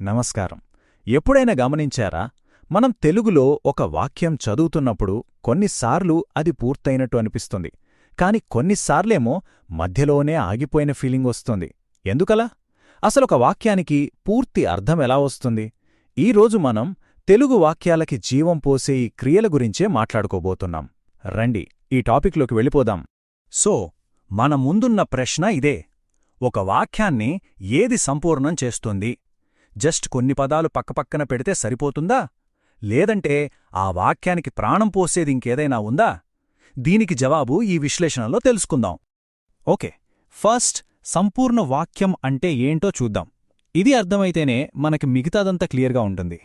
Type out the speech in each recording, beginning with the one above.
నమస్కారం. ఎప్పుడైనా గమనించారా? మనం తెలుగులో ఒక వాక్యం చదువుతున్నప్పుడు కొన్నిసార్లు అది పూర్తయినట్టు అనిపిస్తుంది. కాని కొన్నిసార్లేమో మధ్యలోనే ఆగిపోయిన ఫీలింగొస్తుంది. ఎందుకలా? అసలొక వాక్యానికి పూర్తి అర్థం ఎలా వస్తుంది? ఈరోజు మనం తెలుగు వాక్యాలకి జీవం పోసే ఈ క్రియల గురించే మాట్లాడుకోబోతున్నాం. రండి, ఈ టాపిక్లోకి వెళ్ళిపోదాం. సో, మన ముందున్న ప్రశ్న ఇదే: ఒక వాక్యాన్ని ఏది సంపూర్ణం చేస్తుంది? జస్ట్ కొన్ని పదాలు పక్కపక్కన పెడితే సరిపోతుందా? లేదంటే ఆ వాక్యానికి ప్రాణం పోసేదింకేదైనా ఉందా? దీనికి జవాబు ఈ విశ్లేషణలో తెలుసుకుందాం. ఓకే, ఫస్ట్ సంపూర్ణ వాక్యం అంటే ఏంటో చూద్దాం. ఇది అర్థమైతేనే మనకి మిగతాదంతా క్లియర్గా ఉంటుంది.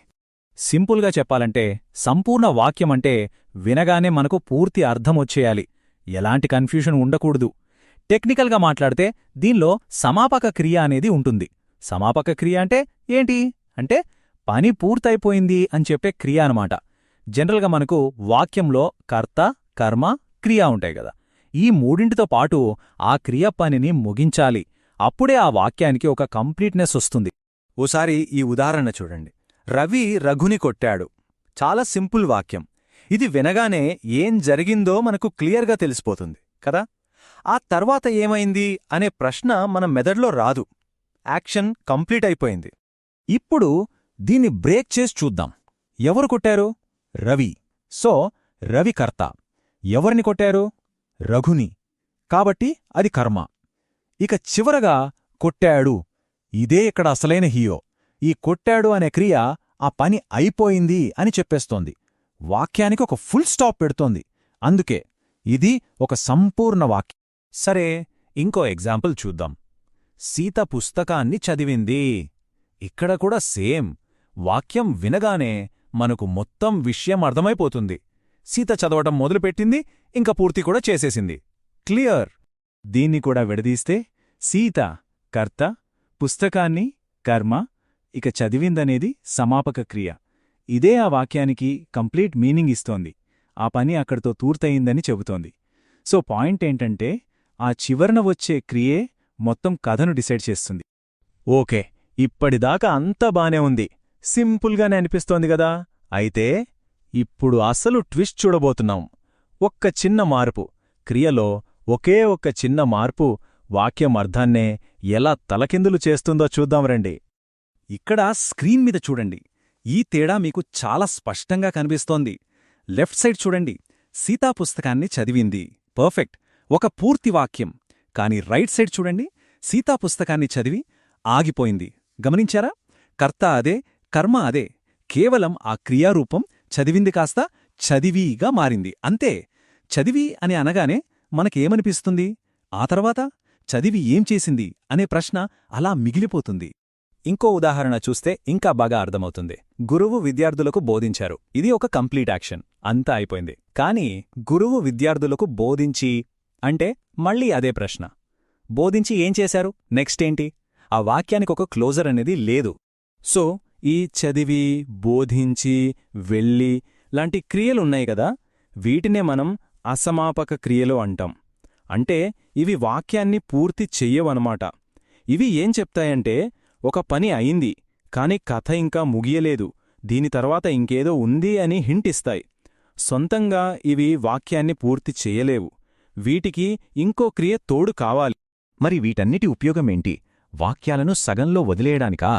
సింపుల్గా చెప్పాలంటే సంపూర్ణ వాక్యమంటే వినగానే మనకు పూర్తి అర్థమొచ్చేయాలి. ఎలాంటి కన్ఫ్యూషన్ ఉండకూడదు. టెక్నికల్గా మాట్లాడితే దీనిలో సమాపక క్రియ అనేది ఉంటుంది. సమాపక క్రియ అంటే ఏంటి అంటే పని పూర్తయిపోయింది అని చెప్పే క్రియ అనమాట. జనరల్గా మనకు వాక్యంలో కర్త, కర్మ, క్రియ ఉంటాయి కదా. ఈ మూడింటితో పాటు ఆ క్రియ పనిని ముగించాలి. అప్పుడే ఆ వాక్యానికి ఒక కంప్లీట్నెస్ వస్తుంది. ఓసారి ఈ ఉదాహరణ చూడండి. రవి రఘుని కొట్టాడు. చాలా సింపుల్ వాక్యం. ఇది వినగానే ఏం జరిగిందో మనకు క్లియర్గా తెలిసిపోతుంది కదా. ఆ తర్వాత ఏమైంది అనే ప్రశ్న మన మెదడులో రాదు. యాక్షన్ కంప్లీట్ అయిపోయింది. ఇప్పుడు దీన్ని బ్రేక్ చేసి చూద్దాం. ఎవరు కొట్టారు? రవి. సో రవి కర్త. ఎవరిని కొట్టారు? రఘుని. కాబట్టి అది కర్మ. ఇక చివరగా కొట్టాడు. ఇదే ఇక్కడ అసలైన హీరో. ఈ కొట్టాడు అనే క్రియ ఆ పని అయిపోయింది అని చెప్పేస్తోంది. వాక్యానికి ఒక ఫుల్ స్టాప్ పెడుతోంది. అందుకే ఇది ఒక సంపూర్ణ వాక్యం. సరే, ఇంకో ఎగ్జాంపుల్ చూద్దాం. సీత పుస్తకాన్ని చదివింది. ఇక్కడ కూడా సేమ్. వాక్యం వినగానే మనకు మొత్తం విషయం అర్థమైపోతుంది. సీత చదవటం మొదలుపెట్టింది, ఇంక పూర్తి కూడా చేసేసింది. క్లియర్. దీన్ని కూడా విడదీస్తే సీత కర్త, పుస్తకాన్ని కర్మ, ఇక చదివిందనేది సమాపక క్రియ. ఇదే ఆ వాక్యానికి కంప్లీట్ మీనింగ్ ఇస్తోంది. ఆ పని అక్కడితో పూర్తయిందని చెబుతోంది. సో పాయింట్ ఏంటంటే ఆ చివరన వచ్చే క్రియే మొత్తం కథను డిసైడ్ చేస్తుంది. ఓకే, ఇప్పటిదాకా అంతా బానే ఉంది. సింపుల్గానే అనిపిస్తోంది గదా. అయితే ఇప్పుడు అసలు ట్విస్ట్ చూడబోతున్నాం. ఒక్క చిన్న మార్పు, క్రియలో ఒకే ఒక్క చిన్న మార్పు వాక్యం అర్థాన్నే ఎలా తలకిందులు చేస్తుందో చూద్దాం రండి. ఇక్కడ స్క్రీన్ మీద చూడండి. ఈ తేడా మీకు చాలా స్పష్టంగా కనిపిస్తోంది. లెఫ్ట్ సైడ్ చూడండి. సీతా పుస్తకాన్ని చదివింది. పర్ఫెక్ట్, ఒక పూర్తి వాక్యం. కాని రైట్ సైడ్ చూడండి. సీతా పుస్తకాన్ని చదివి ఆగిపోయింది. గమనించారా? కర్త అదే, కర్మ అదే. కేవలం ఆ క్రియారూపం చదివింది కాస్త చదివీగా మారింది అంతే. చదివి అని అనగానే మనకేమనిపిస్తుంది? ఆ తర్వాత చదివి ఏం చేసింది అనే ప్రశ్న అలా మిగిలిపోతుంది. ఇంకో ఉదాహరణ చూస్తే ఇంకా బాగా అర్థమవుతుంది. గురువు విద్యార్థులకు బోధించారు. ఇది ఒక కంప్లీట్ యాక్షన్. అంతా అయిపోయింది. కాని గురువు విద్యార్థులకు బోధించి అంటే మళ్ళీ అదే ప్రశ్న. బోధించి ఏం చేశారు? నెక్స్ట్ ఏంటి? ఆ వాక్యానికి ఒక క్లోజర్ అనేది లేదు. సో ఈ చదివి, బోధించి, వెళ్ళి లాంటి క్రియలున్నాయి కదా, వీటినే మనం అసమాపక క్రియలు అంటాం. అంటే ఇవి వాక్యాన్ని పూర్తి చెయ్యవనమాట. ఇవి ఏం చెప్తాయంటే ఒక పని అయింది, కాని కథ ఇంకా ముగియలేదు, దీని తర్వాత ఇంకేదో ఉంది అని హింట్ ఇస్తాయి. సొంతంగా ఇవి వాక్యాన్ని పూర్తి చెయ్యలేవు. వీటికి ఇంకో క్రియ తోడు కావాలి. మరి వీటన్నిటి ఉపయోగమేంటి? వాక్యాలను సగంలో వదిలేయడానికా?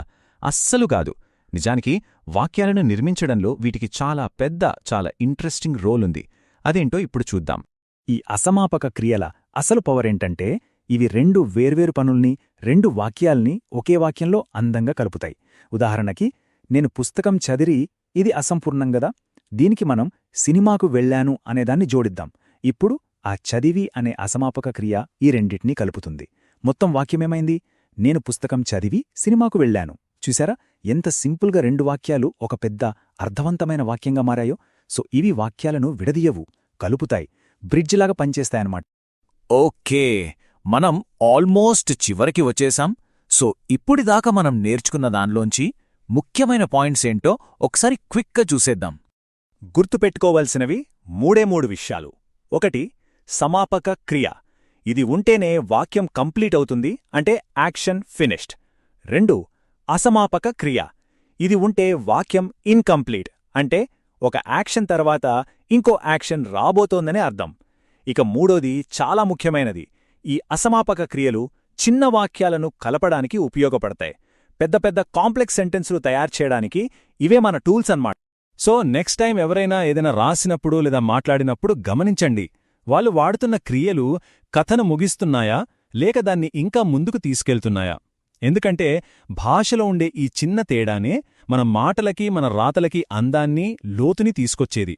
అస్సలు కాదు. నిజానికి వాక్యాలను నిర్మించడంలో వీటికి చాలా ఇంట్రెస్టింగ్ రోలుంది. అదేంటో ఇప్పుడు చూద్దాం. ఈ అసమాపక క్రియల అసలు పవరేంటంటే ఇవి రెండు వేర్వేరు పనుల్ని, రెండు వాక్యాల్ని ఒకే వాక్యంలో అందంగా కలుపుతాయి. ఉదాహరణకి, నేను పుస్తకం చదివి, ఇది అసంపూర్ణంగదా. దీనికి మనం సినిమాకు వెళ్ళాను అనేదాన్ని జోడిద్దాం. ఇప్పుడు ఆ చదివి అనే అసమాపక క్రియ ఈ రెండింటినీ కలుపుతుంది. మొత్తం వాక్యమేమైంది? నేను పుస్తకం చదివి సినిమాకు వెళ్ళాను. చూశారా ఎంత సింపుల్గా రెండు వాక్యాలు ఒక పెద్ద అర్థవంతమైన వాక్యంగా మారాయో? సో ఇవి వాక్యాలను విడదీయవు, కలుపుతాయి, బ్రిడ్జిలాగా పనిచేస్తాయన్నమాట. ఓకే, మనం ఆల్మోస్ట్ చివరికి వచ్చేశాం. సో ఇప్పుడిదాకా మనం నేర్చుకున్న దానిలోంచి ముఖ్యమైన పాయింట్స్ ఏంటో ఒకసారి క్విక్గా చూసేద్దాం. గుర్తుపెట్టుకోవలసినవి మూడు విషయాలు. ఒకటి, సమాపక క్రియ. ఇది ఉంటేనే వాక్యం కంప్లీట్ అవుతుంది, అంటే యాక్షన్ ఫినిష్డ్. 2, అసమాపక క్రియ. ఇది ఉంటే వాక్యం ఇన్కంప్లీట్, అంటే ఒక యాక్షన్ తర్వాత ఇంకో యాక్షన్ రాబోతోందనే అర్థం. ఇక మూడోది చాలా ముఖ్యమైనది. ఈ అసమాపక క్రియలు చిన్న వాక్యాలను కలపడానికి ఉపయోగపడతాయి. పెద్ద పెద్ద కాంప్లెక్స్ సెంటెన్సులు తయారు చేయడానికి ఇవే మన టూల్స్ అన్నమాట. సో నెక్స్ట్ టైం ఎవరైనా ఏదైనా రాసినప్పుడు లేదా మాట్లాడినప్పుడు గమనించండి, వాళ్ళు వాడుతున్న క్రియలు కథను ముగిస్తున్నాయా లేక దాన్ని ఇంకా ముందుకు తీసుకెళ్తున్నాయా. ఎందుకంటే భాషలో ఉండే ఈ చిన్న తేడానే మన మాటలకి మన రాతలకి అందాన్ని, లోతుని తీసుకొచ్చేది.